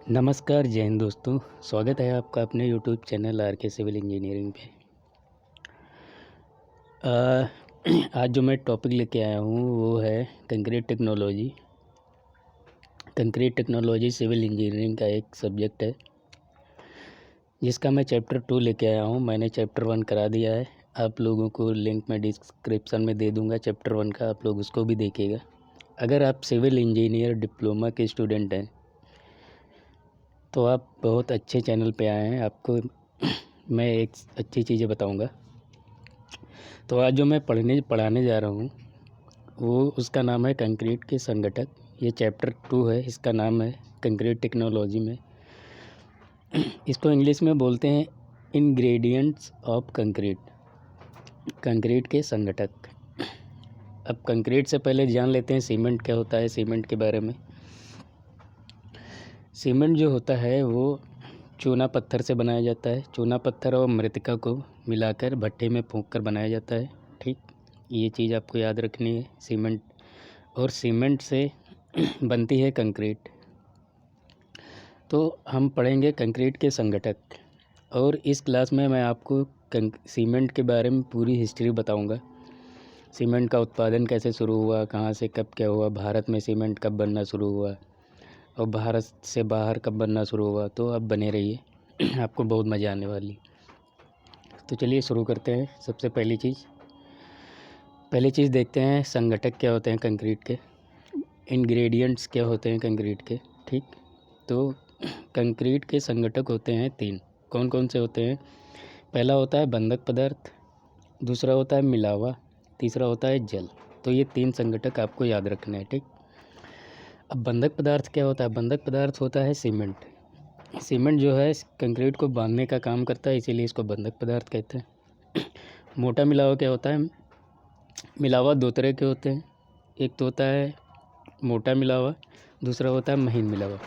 नमस्कार, जय हिंद दोस्तों। स्वागत है आपका अपने यूट्यूब चैनल आर के सिविल इंजीनियरिंग पे। आज जो मैं टॉपिक लेके आया हूँ वो है concrete technology. Concrete technology civil engineering का एक सब्जेक्ट है जिसका मैं चैप्टर 2 लेके आया हूँ। मैंने चैप्टर 1 करा दिया है। आप लोगों को लिंक मैं डिस्क्रिप्शन में दे दूँगा चैप्टर 1 का, आप लोग उसको भी देखिएगा। अगर आप सिविल इंजीनियर डिप्लोमा के स्टूडेंट हैं तो आप बहुत अच्छे चैनल पे आए हैं। आपको मैं एक अच्छी चीज़ें बताऊंगा। तो आज जो मैं पढ़ाने जा रहा हूँ वो उसका नाम है कंक्रीट के संगठक। ये चैप्टर 2 है, इसका नाम है कंक्रीट टेक्नोलॉजी में। इसको इंग्लिश में बोलते हैं इंग्रेडिएंट्स ऑफ कंक्रीट, कंक्रीट के संगठक। अब कंक्रीट से पहले जान लेते हैं सीमेंट क्या होता है। सीमेंट के बारे में, सीमेंट जो होता है वो चूना पत्थर से बनाया जाता है। चूना पत्थर और मृतिका को मिलाकर भट्ठे में फूंक कर बनाया जाता है। ठीक, ये चीज़ आपको याद रखनी है। सीमेंट और सीमेंट से बनती है कंक्रीट। तो हम पढ़ेंगे कंक्रीट के संगठक, और इस क्लास में मैं आपको सीमेंट के बारे में पूरी हिस्ट्री बताऊंगा। सीमेंट का उत्पादन कैसे शुरू हुआ, कहाँ से कब क्या हुआ, भारत में सीमेंट कब बनना शुरू हुआ और भारत से बाहर कब बनना शुरू हुआ। तो आप बने रहिए, आपको बहुत मज़ा आने वाली। तो चलिए शुरू करते हैं। सबसे पहली चीज़ देखते हैं संगठक क्या होते हैं कंक्रीट के, इंग्रेडिएंट्स क्या होते हैं कंक्रीट के। ठीक, तो कंक्रीट के संगठक होते हैं 3। कौन कौन से होते हैं? पहला होता है बंधक पदार्थ, दूसरा होता है मिलावा, तीसरा होता है जल। तो ये 3 संगठक आपको याद रखने हैं। ठीक, अब बंधक पदार्थ क्या होता है? बंधक पदार्थ होता है सीमेंट। सीमेंट जो है कंक्रीट को बांधने का काम करता है, इसीलिए इसको बंधक पदार्थ कहते हैं। मोटा मिलावा क्या होता है? मिलावा 2 तरह के होते हैं। एक तो होता है मोटा मिलावा, दूसरा होता है महीन मिलावा।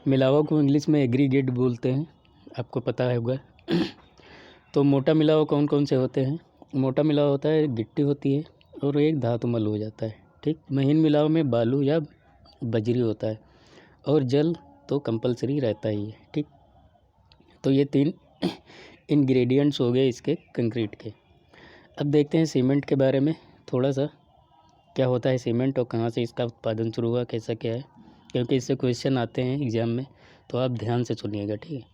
मिलावा को इंग्लिश में एग्रीगेट बोलते हैं, आपको पता होगा। तो मोटा मिलावा कौन कौन से होते हैं? मोटा मिलावा होता है गिट्टी होती है और एक धातुमल हो जाता है। ठीक, महीन मिलावा में बालू या बजरी होता है, और जल तो कंपलसरी रहता ही है। ठीक, तो ये 3 इंग्रेडिएंट्स हो गए इसके कंक्रीट के। अब देखते हैं सीमेंट के बारे में थोड़ा सा, क्या होता है सीमेंट और कहाँ से इसका उत्पादन शुरू हुआ, कैसा क्या है, क्योंकि इससे क्वेश्चन आते हैं एग्जाम में, तो आप ध्यान से सुनिएगा। ठीक है,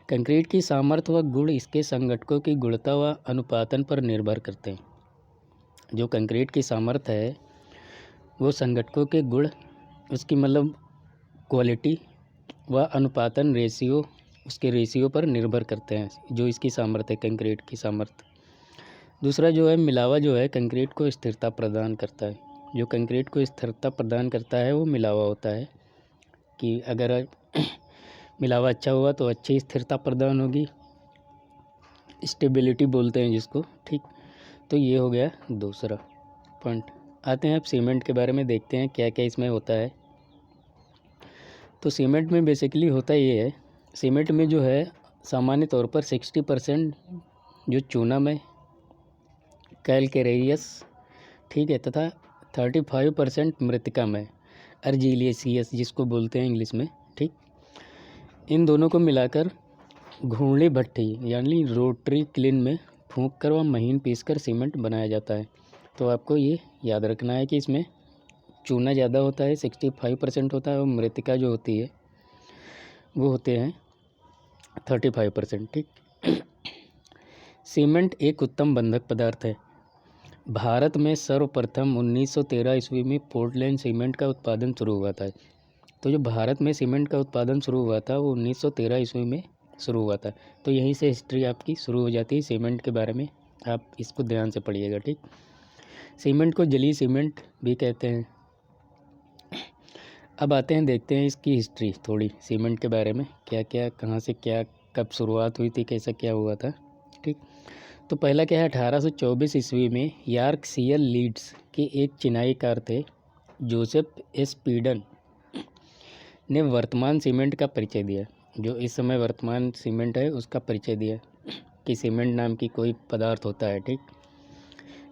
कंक्रीट की सामर्थ्य व गुण इसके संगठकों की गुणता व अनुपातन पर निर्भर करते हैं। जो कंक्रीट की सामर्थ्य है वो संगठकों के गुण, उसकी मतलब क्वालिटी व अनुपातन रेशियो, उसके रेशियो पर निर्भर करते हैं, जो इसकी सामर्थ्य है कंक्रीट की सामर्थ्य। दूसरा जो है मिलावा, जो है कंक्रीट को स्थिरता प्रदान करता है। जो कंक्रीट को स्थिरता प्रदान करता है वो मिलावा होता है, कि अगर मिलावा अच्छा हुआ तो अच्छी स्थिरता प्रदान होगी, स्टेबिलिटी बोलते हैं जिसको। ठीक, तो ये हो गया दूसरा पॉइंट। आते हैं अब सीमेंट के बारे में, देखते हैं क्या क्या इसमें होता है। तो सीमेंट में बेसिकली होता ये है, सीमेंट में जो है सामान्य तौर पर 60% जो चूना में कैलकेरियस, ठीक है, तथा 35% मृतिका में अर्जिलियसियस जिसको बोलते हैं इंग्लिश में। ठीक, इन दोनों को मिलाकर घूर्णी भट्ठी यानी रोटरी क्लीन में फूंक कर व महीन पीसकर सीमेंट बनाया जाता है। तो आपको ये याद रखना है कि इसमें चूना ज़्यादा होता है, 65% होता है, और मृतिका जो होती है वो होते हैं 35%। ठीक, सीमेंट एक उत्तम बंधक पदार्थ है। भारत में सर्वप्रथम 1913 ईस्वी में पोर्टलैंड सीमेंट का उत्पादन शुरू हुआ था। तो जो भारत में सीमेंट का उत्पादन शुरू हुआ था वो 1913 ईस्वी में शुरू हुआ था। तो यहीं से हिस्ट्री आपकी शुरू हो जाती है सीमेंट के बारे में, आप इसको ध्यान से पढ़िएगा। ठीक, सीमेंट को जलीय सीमेंट भी कहते हैं। अब आते हैं, देखते हैं इसकी हिस्ट्री थोड़ी, सीमेंट के बारे में क्या क्या, कहाँ से क्या, कब शुरुआत हुई थी, कैसा क्या हुआ था। ठीक, तो पहला क्या है, 1824 ईस्वी में यॉर्कशायर लीड्स के एक चिनाईकार थे जोसेफ एस पीडन ने वर्तमान सीमेंट का परिचय दिया। जो इस समय वर्तमान सीमेंट है उसका परिचय दिया कि सीमेंट नाम की कोई पदार्थ होता है। ठीक,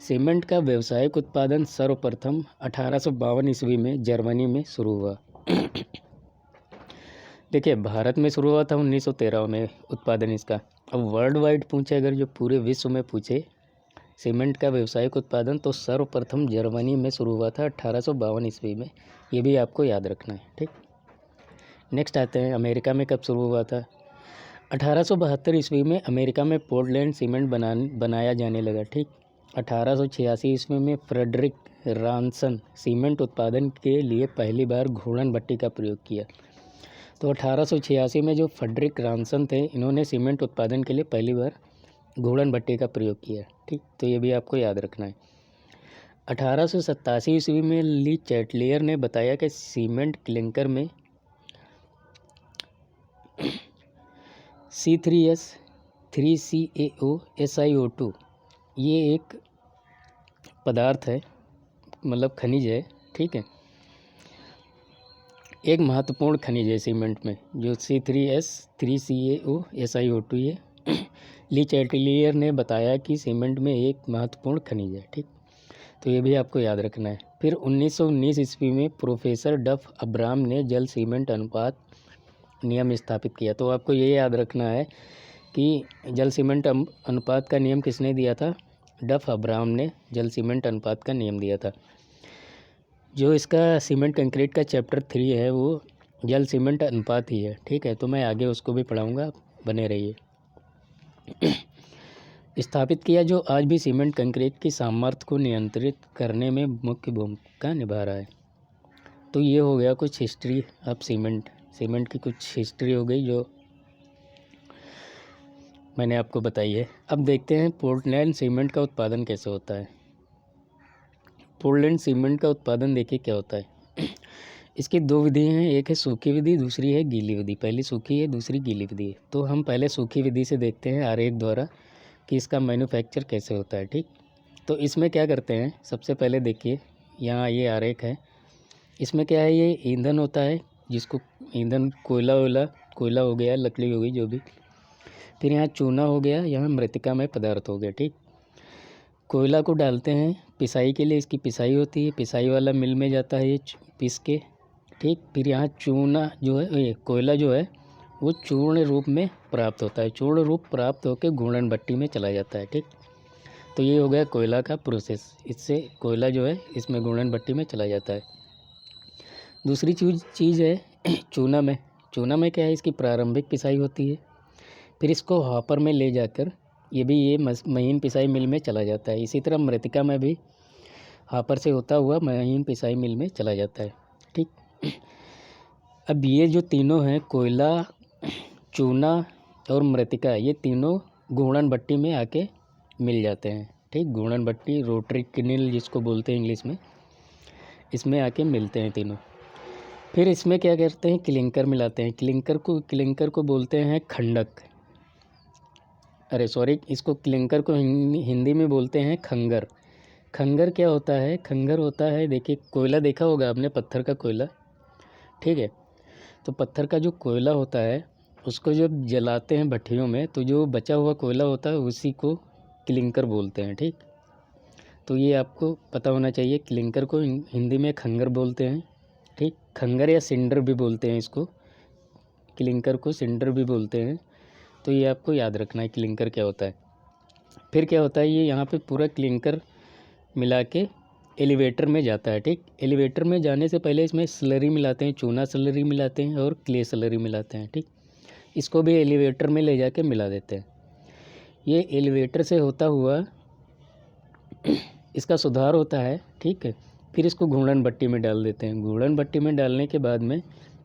सीमेंट का व्यावसायिक उत्पादन सर्वप्रथम 1852 ईस्वी में जर्मनी में शुरू हुआ। देखिए भारत में शुरू हुआ था 1913 में उत्पादन इसका। अब वर्ल्ड वाइड पूछे, अगर जो पूरे विश्व में पूछे सीमेंट का व्यावसायिक उत्पादन, तो सर्वप्रथम जर्मनी में शुरू हुआ था 1852 ईस्वी में। ये भी आपको याद रखना है, ठीक। नेक्स्ट आते हैं अमेरिका में कब शुरू हुआ था। 1872 ईस्वी में अमेरिका में पोर्टलैंड सीमेंट बनाया जाने लगा, ठीक। 1886 ईस्वी में फ्रेडरिक रानसन सीमेंट उत्पादन के लिए पहली बार घूर्णन भट्टी का प्रयोग किया। तो 1886 में जो फ्रेडरिक रानसन थे, इन्होंने सीमेंट उत्पादन के लिए पहली बार घूर्णन भट्टी का प्रयोग किया, ठीक। तो ये भी आपको याद रखना है। 1887 ईस्वी में ली चैटलियर ने बताया कि सीमेंट क्लिंकर में C3S 3CaO SiO2 ये एक पदार्थ है, मतलब खनिज है, ठीक है। एक महत्वपूर्ण खनिज है सीमेंट में, जो C3S 3CaO SiO2 ये ली चैटलियर ने बताया कि सीमेंट में एक महत्वपूर्ण खनिज है, ठीक। तो ये भी आपको याद रखना है। फिर 1919 ईस्वी में प्रोफेसर डफ अब्राम ने जल सीमेंट अनुपात नियम स्थापित किया। तो आपको ये याद रखना है कि जल सीमेंट अनुपात का नियम किसने दिया था। डफ अब्राम ने जल सीमेंट अनुपात का नियम दिया था। जो इसका सीमेंट कंक्रीट का चैप्टर 3 है वो जल सीमेंट अनुपात ही है, ठीक है। तो मैं आगे उसको भी पढ़ाऊँगा, बने रहिए। स्थापित किया, जो आज भी सीमेंट कंक्रीट की सामर्थ्य को नियंत्रित करने में मुख्य भूमिका निभा रहा है। तो ये हो गया कुछ हिस्ट्री अब सीमेंट की कुछ हिस्ट्री हो गई जो मैंने आपको बताई है। अब देखते हैं पोर्टलैंड सीमेंट का उत्पादन कैसे होता है। पोर्टलैंड सीमेंट का उत्पादन देखिए क्या होता है। इसकी दो विधियाँ हैं, एक है सूखी विधि, दूसरी है गीली विधि। पहली सूखी है, दूसरी गीली विधि है। तो हम पहले सूखी विधि से देखते हैं आरेख द्वारा कि इसका मैन्युफैक्चर कैसे होता है, ठीक। तो इसमें क्या करते हैं, सबसे पहले देखिए यहाँ ये आरेख है। इसमें क्या है, ये ईंधन होता है, जिसको ईंधन कोयला हो गया, लकड़ी हो गई, जो भी। फिर यहाँ चूना हो गया, यहाँ मृतिकामय पदार्थ हो गया, ठीक। कोयला को डालते हैं पिसाई के लिए, इसकी पिसाई होती है, पिसाई वाला मिल में जाता है ये पीस के, ठीक। फिर यहाँ चूना जो है, ये कोयला जो है वो चूर्ण रूप में प्राप्त होता है। चूर्ण रूप प्राप्त होकर घूर्णन भट्टी में चला जाता है, ठीक। तो ये हो गया कोयला का प्रोसेस। इससे कोयला जो है इसमें घूर्णन भट्टी में चला जाता है। दूसरी चीज़ है चूना में क्या है, इसकी प्रारंभिक पिसाई होती है। फिर इसको हॉपर में ले जाकर ये महीन पिसाई मिल में चला जाता है। इसी तरह मृतिका में भी हॉपर से होता हुआ महीन पिसाई मिल में चला जाता है, ठीक। अब ये जो तीनों हैं, कोयला, चूना और मृतिका, ये तीनों घूर्णन भट्टी में आके मिल जाते हैं, ठीक। घूर्णन भट्टी, रोटरी किनिल जिसको बोलते हैं इंग्लिश में, इसमें आके मिलते हैं तीनों। फिर इसमें क्या करते हैं, क्लिंकर मिलाते हैं। क्लिंकर को बोलते हैं खंडक, इसको क्लिंकर को हिंदी में बोलते हैं खंगर। खंगर क्या होता है, खंगर होता है, देखिए कोयला देखा होगा आपने, पत्थर का कोयला, ठीक है। तो पत्थर का जो कोयला होता है उसको जब जलाते हैं भट्टियों में, तो जो बचा हुआ कोयला होता है उसी को क्लिंकर बोलते हैं, ठीक। तो ये आपको पता होना चाहिए, क्लिंकर को हिंदी में खंगर बोलते हैं, ठीक। खंगर या सिंडर भी बोलते हैं इसको, क्लिंकर को सिंडर भी बोलते हैं। तो ये आपको याद रखना है क्लिंकर क्या होता है। फिर क्या होता है, ये यहाँ पे पूरा क्लिंकर मिला के एलिवेटर में जाता है, ठीक। एलिवेटर में जाने से पहले इसमें स्लरी मिलाते हैं, चूना स्लरी मिलाते हैं और क्ले स्लरी मिलाते हैं, ठीक। इसको भी एलिवेटर में ले जाके मिला देते हैं। ये एलिवेटर से होता हुआ इसका सुधार होता है, ठीक है। फिर इसको घूर्णन भट्टी में डाल देते हैं। घूर्णन भट्टी में डालने के बाद में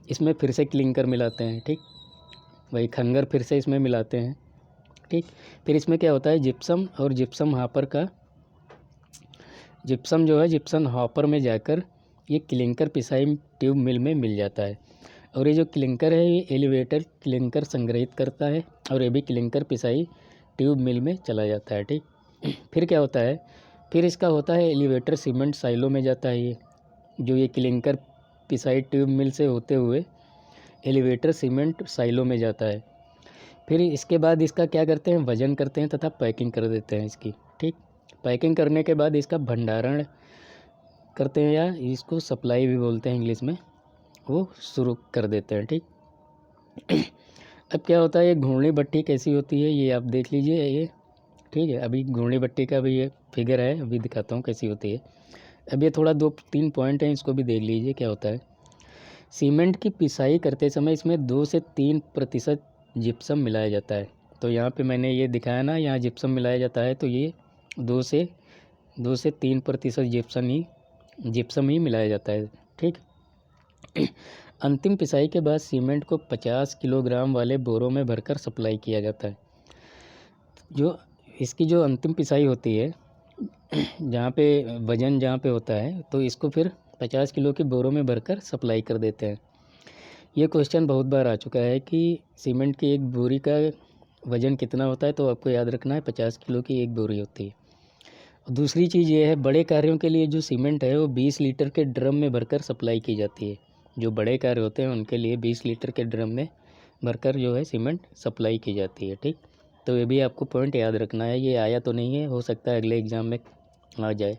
इसमें फिर से क्लिंकर मिलाते हैं, ठीक। वही खंगर फिर से इसमें मिलाते हैं, ठीक। फिर इसमें क्या होता है, जिप्सम और जिप्सम हॉपर का, जिप्सम जो है जिप्सम हॉपर में जाकर ये क्लिंकर पिसाई ट्यूब मिल में मिल जाता है। और ये जो क्लिंकर है ये एलिवेटर क्लिंकर संग्रहित करता है और ये भी क्लिंकर पिसाई ट्यूब मिल में चला जाता है, ठीक। फिर क्या होता है, फिर इसका होता है एलिवेटर सीमेंट साइलो में जाता है। ये जो ये क्लिंकर पिसाई ट्यूब मिल से होते हुए एलिवेटर सीमेंट साइलो में जाता है। फिर इसके बाद इसका क्या करते हैं, वजन करते हैं तथा पैकिंग कर देते हैं इसकी, ठीक। पैकिंग करने के बाद इसका भंडारण करते हैं, या इसको सप्लाई भी बोलते हैं इंग्लिश में, वो शुरू कर देते हैं, ठीक। अब क्या होता है, ये घूर्णी भट्ठी कैसी होती है ये आप देख लीजिए ये, ठीक है। अभी घूर्णी भट्ठी का भी ये फिगर है, अभी दिखाता हूँ कैसी होती है। अब ये थोड़ा 2-3 पॉइंट हैं, इसको भी देख लीजिए क्या होता है। सीमेंट की पिसाई करते समय इसमें 2 से 3% जिप्सम मिलाया जाता है। तो यहाँ पे मैंने ये दिखाया ना, यहाँ जिप्सम मिलाया जाता है, तो ये 2 से 3% जिप्सम ही मिलाया जाता है, ठीक। अंतिम पिसाई के बाद सीमेंट को 50 किलोग्राम वाले बोरों में भरकर सप्लाई किया जाता है। जो इसकी जो अंतिम पिसाई होती है, जहाँ पे वज़न जहाँ पे होता है, तो इसको फिर 50 किलो के बोरों में भरकर सप्लाई कर देते हैं। ये क्वेश्चन बहुत बार आ चुका है कि सीमेंट की एक बोरी का वज़न कितना होता है, तो आपको याद रखना है 50 किलो की एक बोरी होती है। दूसरी चीज़ ये है, बड़े कार्यों के लिए जो सीमेंट है वो 20 लीटर के ड्रम में भरकर सप्लाई की जाती है। जो बड़े कार्य होते हैं उनके लिए 20 लीटर के ड्रम में भरकर जो है सीमेंट सप्लाई की जाती है, ठीक। तो ये भी आपको पॉइंट याद रखना है। ये आया तो नहीं है, हो सकता है अगले एग्ज़ाम में आ जाए।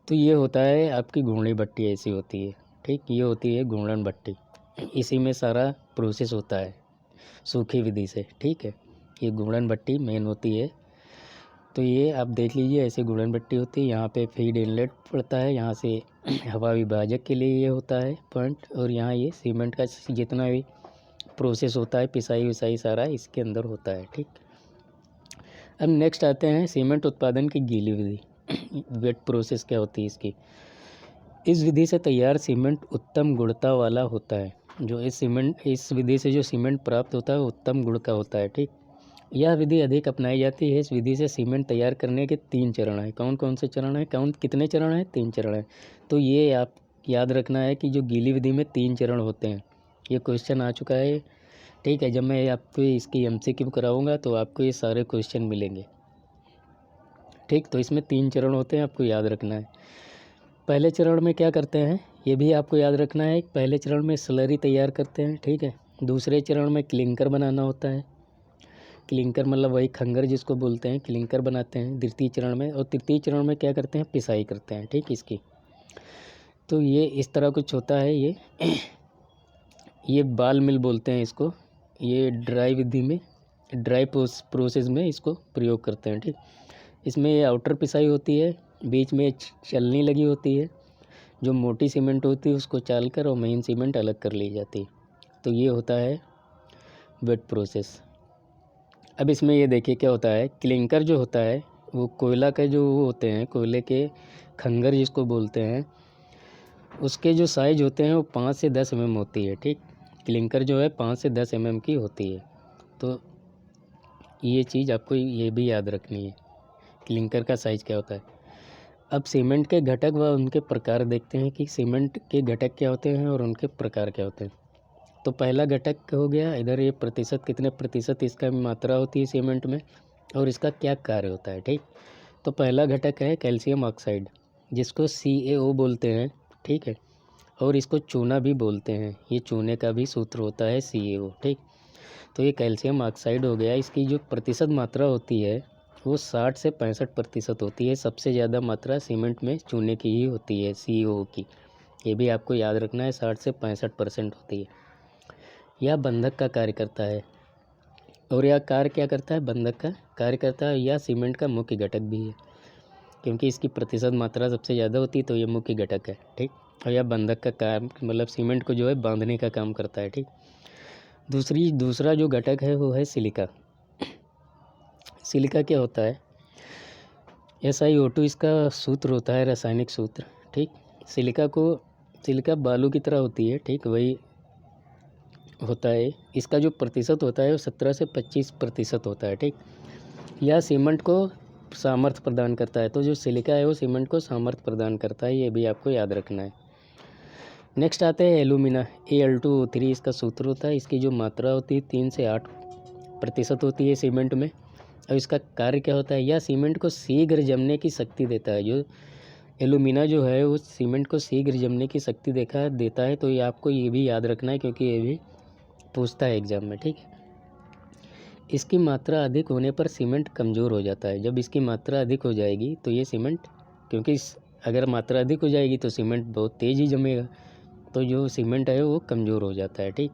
तो ये होता है आपकी घूर्णी भट्ठी, ऐसी होती है, ठीक। ये होती है घूर्णन भट्ठी, इसी में सारा प्रोसेस होता है सूखी विधि से, ठीक है। ये घूर्णन भट्टी मेन होती है। तो ये आप देख लीजिए, ऐसे घूर्णन भट्टी होती है। यहाँ पे फीड इनलेट पड़ता है, यहाँ से हवा विभाजक के लिए ये होता है पॉइंट, और यहाँ ये सीमेंट का जितना भी प्रोसेस होता है, पिसाई विसाई सारा इसके अंदर होता है, ठीक। अब नेक्स्ट आते हैं सीमेंट उत्पादन की गीली विधि। वेट प्रोसेस क्या होती है इसकी। इस विधि से तैयार सीमेंट उत्तम गुणवत्ता वाला होता है। जो इस विधि से जो सीमेंट प्राप्त होता है वो उत्तम गुण का होता है, ठीक। यह विधि अधिक अपनाई जाती है। इस विधि से सीमेंट तैयार करने के 3 चरण हैं। कौन कौन से चरण हैं, कितने चरण हैं, 3 चरण हैं। तो ये आप याद रखना है कि जो गीली विधि में 3 चरण होते हैं। ये क्वेश्चन आ चुका है, ठीक है। जब मैं आपको इसकी MCQ कराऊंगा तो आपको ये सारे क्वेश्चन मिलेंगे, ठीक। तो इसमें 3 चरण होते हैं, आपको याद रखना है। पहले चरण में क्या करते हैं ये भी आपको याद रखना है। पहले चरण में स्लरी तैयार करते हैं, ठीक है। दूसरे चरण में क्लिंकर बनाना होता है। क्लिंकर मतलब वही खंगर जिसको बोलते हैं, क्लिंकर बनाते हैं द्वितीय चरण में। और तृतीय चरण में क्या करते हैं, पिसाई करते हैं, ठीक इसकी। तो ये इस तरह कुछ होता है। ये बाल मिल बोलते हैं इसको। ये ड्राई विधि में, ड्राई प्रोसेस में इसको प्रयोग करते हैं, ठीक। इसमें ये आउटर पिसाई होती है, बीच में चलनी लगी होती है। जो मोटी सीमेंट होती है उसको चाल कर और महीन सीमेंट अलग कर ली जाती है। तो ये होता है वेट प्रोसेस। अब इसमें ये देखिए क्या होता है, क्लिंकर जो होता है वो कोयला के जो वो होते हैं, कोयले के खंगर जिसको बोलते हैं, उसके जो साइज होते हैं वो 5 से 10 mm होती है, ठीक। क्लिंकर जो है 5 से 10 mm की होती है। तो ये चीज़ आपको ये भी याद रखनी है, क्लिंकर का साइज़ क्या होता है। अब सीमेंट के घटक व उनके प्रकार देखते हैं कि सीमेंट के घटक क्या होते हैं और उनके प्रकार क्या होते हैं। तो पहला घटक हो गया इधर, ये प्रतिशत, कितने प्रतिशत इसका मात्रा होती है सीमेंट में और इसका क्या कार्य होता है, ठीक। तो पहला घटक है कैल्शियम ऑक्साइड, जिसको CaO बोलते हैं, ठीक है। और इसको चूना भी बोलते हैं। ये चूने का भी सूत्र होता है CaO, ठीक। तो ये कैल्शियम ऑक्साइड हो गया। इसकी जो प्रतिशत मात्रा होती है वो 60 से 65% होती है। सबसे ज़्यादा मात्रा सीमेंट में चूने की ही होती है, CaO की। ये भी आपको याद रखना है, 60 से 65% होती है। यह बंधक का कार्य करता है। और यह कार्य क्या करता है, बंधक का कार्य करता है। यह सीमेंट का मुख्य घटक भी है, क्योंकि इसकी प्रतिशत मात्रा सबसे ज़्यादा होती है, तो ये मुख्य घटक है, ठीक। और यह बंधक का काम, मतलब सीमेंट को जो है बांधने का काम करता है, ठीक। दूसरा जो घटक है वो है सिलिका। सिलिका क्या होता है, SiO2 इसका सूत्र होता है, रासायनिक सूत्र, ठीक। सिलिका बालू की तरह होती है, ठीक, वही होता है। इसका जो प्रतिशत होता है वो 17 से 25% होता है, ठीक। यह सीमेंट को सामर्थ्य प्रदान करता है। तो जो सिलिका है वो सीमेंट को सामर्थ्य प्रदान करता है, ये भी आपको याद रखना है। नेक्स्ट आते हैं एलुमिना, Al2O3 इसका सूत्र होता है। इसकी जो मात्रा होती है 3 से 8% होती है सीमेंट में। और इसका कार्य क्या होता है, यह सीमेंट को शीघ्र जमने की शक्ति देता है। जो एलुमिना जो है वो सीमेंट को शीघ्र जमने की शक्ति देता है। तो ये आपको ये भी याद रखना है, क्योंकि ये भी पूछता है एग्जाम में, ठीक है। इसकी मात्रा अधिक होने पर सीमेंट कमज़ोर हो जाता है। जब इसकी मात्रा अधिक हो जाएगी तो ये सीमेंट, क्योंकि अगर मात्रा अधिक हो जाएगी तो सीमेंट बहुत तेज़ ही जमेगा, तो जो सीमेंट है वो कमज़ोर हो जाता है, ठीक।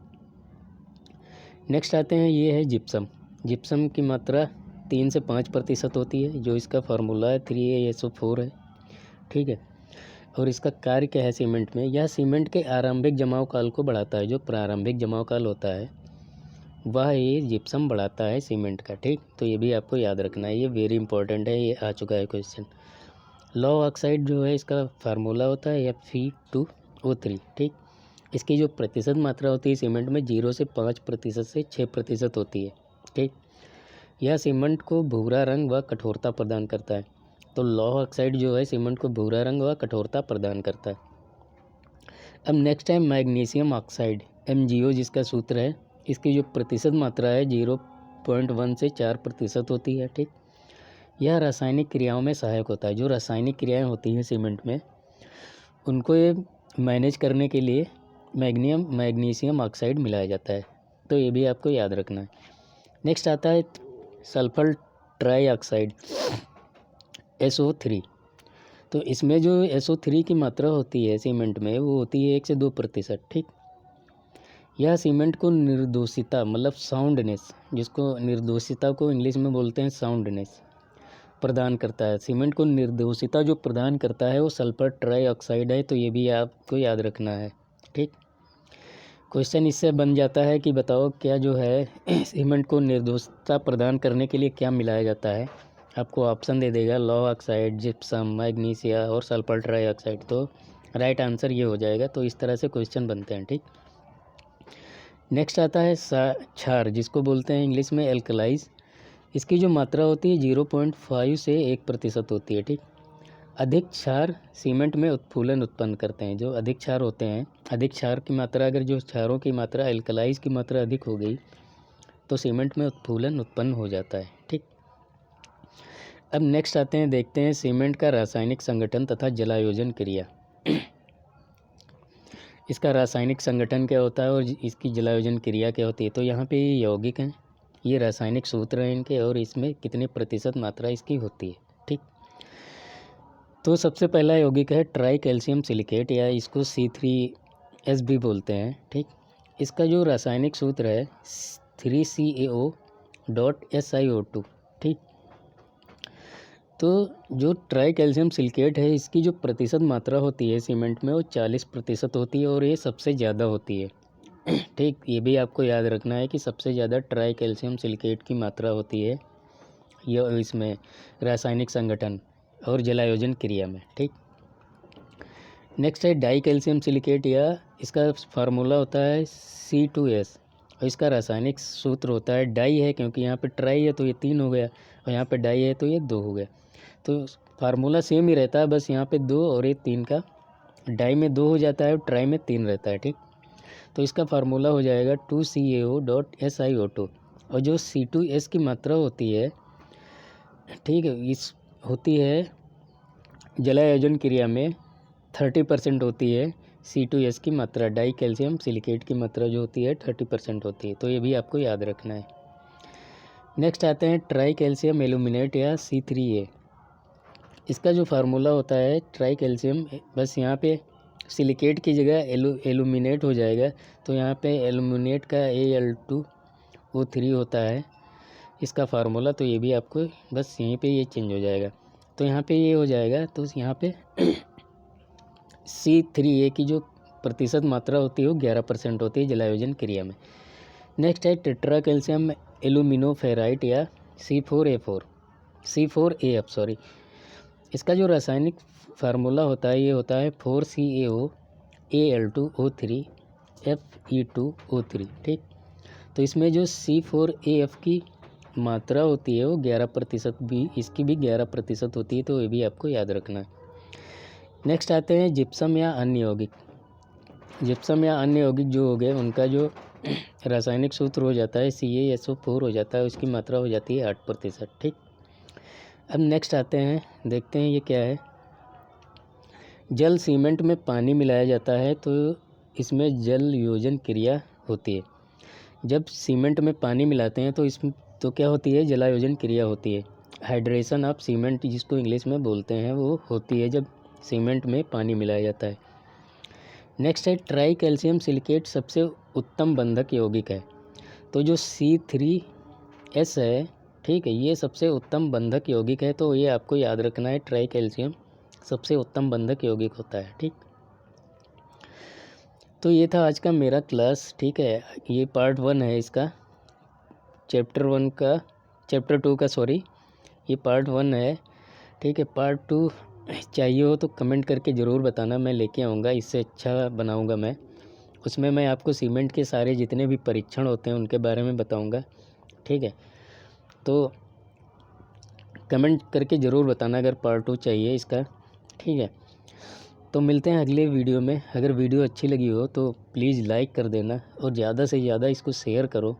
नेक्स्ट आते हैं, ये है जिप्सम। जिप्सम की मात्रा 3 से 5% होती है, जो इसका फार्मूला है 3ASO4 है, ठीक है। और इसका कार्य क्या है सीमेंट में? यह सीमेंट के आरंभिक जमाव काल को बढ़ाता है। जो प्रारंभिक जमाव काल होता है वह ये जिप्सम बढ़ाता है सीमेंट का, ठीक। तो ये भी आपको याद रखना है, ये वेरी इंपॉर्टेंट है, ये आ चुका है क्वेश्चन। लौ ऑक्साइड जो है इसका फार्मूला होता है Fe2O3, ठीक। इसकी जो प्रतिशत मात्रा होती है सीमेंट में 0 से 5% से 6% होती है, ठीक। यह सीमेंट को भूरा रंग व कठोरता प्रदान करता है। तो लौ ऑक्साइड जो है सीमेंट को भूरा रंग व कठोरता प्रदान करता है। अब नेक्स्ट है मैग्नीशियम ऑक्साइड, MgO जिसका सूत्र है। इसकी जो प्रतिशत मात्रा है 0.1 से 4% होती है, ठीक। यह रासायनिक क्रियाओं में सहायक होता है। जो रासायनिक क्रियाएं होती हैं सीमेंट में, उनको ये मैनेज करने के लिए मैग्नीशियम ऑक्साइड मिलाया जाता है। तो ये भी आपको याद रखना है। नेक्स्ट आता है सल्फर ट्राईऑक्साइड SO3। तो इसमें जो SO3 की मात्रा होती है सीमेंट में, वो होती है 1 से 2%, ठीक। यह सीमेंट को निर्दोषिता मतलब साउंडनेस, जिसको निर्दोषिता को इंग्लिश में बोलते हैं साउंडनेस, प्रदान करता है। सीमेंट को निर्दोषिता जो प्रदान करता है वो सल्फर ट्राईऑक्साइड है। तो ये भी आपको याद रखना है, ठीक। क्वेश्चन इससे बन जाता है कि बताओ क्या जो है सीमेंट को निर्दोषता प्रदान करने के लिए क्या मिलाया जाता है। आपको ऑप्शन दे देगा लौ ऑक्साइड, जिप्सम, मैग्नीशिया और सल्फर ट्राईऑक्साइड। तो राइट आंसर ये हो जाएगा। तो इस तरह से क्वेश्चन बनते हैं, ठीक। नेक्स्ट आता है क्षार, जिसको बोलते हैं इंग्लिश में एल्कलाइज। इसकी जो मात्रा होती है 0.5 से 1% होती है, ठीक। अधिक क्षार सीमेंट में उत्फूलन उत्पन्न करते हैं। जो अधिक क्षार होते हैं, अधिक क्षार की मात्रा, अगर जो क्षारों की मात्रा एल्कलाइज की मात्रा अधिक हो गई तो सीमेंट में उत्फूलन उत्पन्न हो जाता है, ठीक। अब नेक्स्ट आते हैं, देखते हैं सीमेंट का रासायनिक संगठन तथा जलायोजन क्रिया। इसका रासायनिक संगठन क्या होता है और इसकी जलायोजन क्रिया क्या होती है। तो यहाँ पे ये यौगिक हैं, ये रासायनिक सूत्र हैं इनके, और इसमें कितने प्रतिशत मात्रा इसकी होती है, ठीक। तो सबसे पहला यौगिक है ट्राई कैल्शियम सिलिकेट, या इसको C3S भी बोलते हैं, ठीक। इसका जो रासायनिक सूत्र है 3CaO.SiO2, ठीक। तो जो ट्राई कैल्शियम सिलिकेट है, इसकी जो प्रतिशत मात्रा होती है सीमेंट में वो 40% होती है, और ये सबसे ज़्यादा होती है, ठीक। ये भी आपको याद रखना है कि सबसे ज़्यादा ट्राई कैल्शियम सिलिकेट की मात्रा होती है ये इसमें रासायनिक संगठन और जलायोजन क्रिया में, ठीक। नेक्स्ट है डाई कैल्शियम सिलिकेट, या इसका फार्मूला होता है C2S, और इसका रासायनिक सूत्र होता है, डाई है क्योंकि यहाँ पे ट्राई है तो ये 3 हो गया, और यहाँ पे डाई है तो ये 2 हो गया। तो फार्मूला सेम ही रहता है, बस यहाँ पे 2 और ये 3 का, डाई में 2 हो जाता है और ट्राई में 3 रहता है, ठीक। तो इसका फार्मूला हो जाएगा 2CaO.SiO2। और जो C2S की मात्रा होती है, ठीक है, इस होती है जलायोजन क्रिया में 30% होती है। C2S की मात्रा, डाई कैल्शियम सिलिकेट की मात्रा जो होती है 30% होती है। तो ये भी आपको याद रखना है। नेक्स्ट आते हैं ट्राई कैल्शियम एल्यूमिनेट, या C3A। इसका जो फार्मूला होता है ट्राई कैल्शियम, बस यहाँ पे सिलिकेट की जगह एल्यूमिनेट हो जाएगा, तो यहाँ पे एल्यूमिनेट का Al2O3 होता है इसका फार्मूला। तो ये भी आपको बस यहीं पे ये चेंज हो जाएगा, तो यहाँ पे ये हो जाएगा। तो यहाँ पे C3A की जो प्रतिशत मात्रा होती है वो 11% होती है जलायोजन क्रिया में। नेक्स्ट है टेट्रा कैल्शियम एल्यूमिनोफेराइट, या C4AF सॉरी। इसका जो रासायनिक फार्मूला होता है ये होता है 4CaO Al2O3Fe2O3, ठीक। तो इसमें जो C4AF की मात्रा होती है वो 11% भी, इसकी भी 11% होती है। तो ये भी आपको याद रखना है। नेक्स्ट आते हैं जिप्सम या अन्य यौगिक। जिप्सम या अन्य यौगिक जो हो गए, उनका जो रासायनिक सूत्र हो जाता है CaSO4 हो जाता है, उसकी मात्रा हो जाती है 8%, ठीक। अब नेक्स्ट आते हैं, देखते हैं ये क्या है। जल सीमेंट में पानी मिलाया जाता है तो इसमें जल योजन क्रिया होती है। जब सीमेंट में पानी मिलाते हैं तो इसमें तो क्या होती है, जलायोजन क्रिया होती है। हाइड्रेशन ऑफ सीमेंट जिसको इंग्लिश में बोलते हैं वो होती है जब सीमेंट में पानी मिलाया जाता है। नेक्स्ट है ट्राई कैल्शियम सिलिकेट सबसे उत्तम बंधक यौगिक है। तो जो C3S है, ठीक है, ये सबसे उत्तम बंधक यौगिक है, तो ये आपको याद रखना है, ट्राई कैल्शियम सबसे उत्तम बंधक यौगिक होता है। ठीक, तो ये था आज का मेरा क्लास। ठीक है, ये पार्ट 1 है इसका, चैप्टर 2 का, सॉरी, ये पार्ट 1 है। ठीक है, पार्ट 2 चाहिए हो तो कमेंट करके ज़रूर बताना, मैं लेके आऊँगा, इससे अच्छा बनाऊँगा मैं। उसमें मैं आपको सीमेंट के सारे जितने भी परीक्षण होते हैं उनके बारे में बताऊँगा। ठीक है, तो कमेंट करके ज़रूर बताना अगर पार्ट 2 चाहिए इसका। ठीक है, तो मिलते हैं अगले वीडियो में। अगर वीडियो अच्छी लगी हो तो प्लीज़ लाइक कर देना और ज़्यादा से ज़्यादा इसको शेयर करो।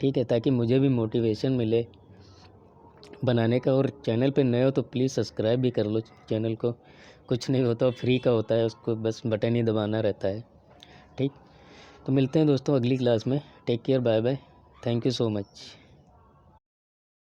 ठीक है, ताकि मुझे भी मोटिवेशन मिले बनाने का। और चैनल पे नए हो तो प्लीज़ सब्सक्राइब भी कर लो चैनल को, कुछ नहीं होता, फ्री का होता है, उसको बस बटन ही दबाना रहता है। ठीक, तो मिलते हैं दोस्तों अगली क्लास में। Take care, bye bye, thank you so much.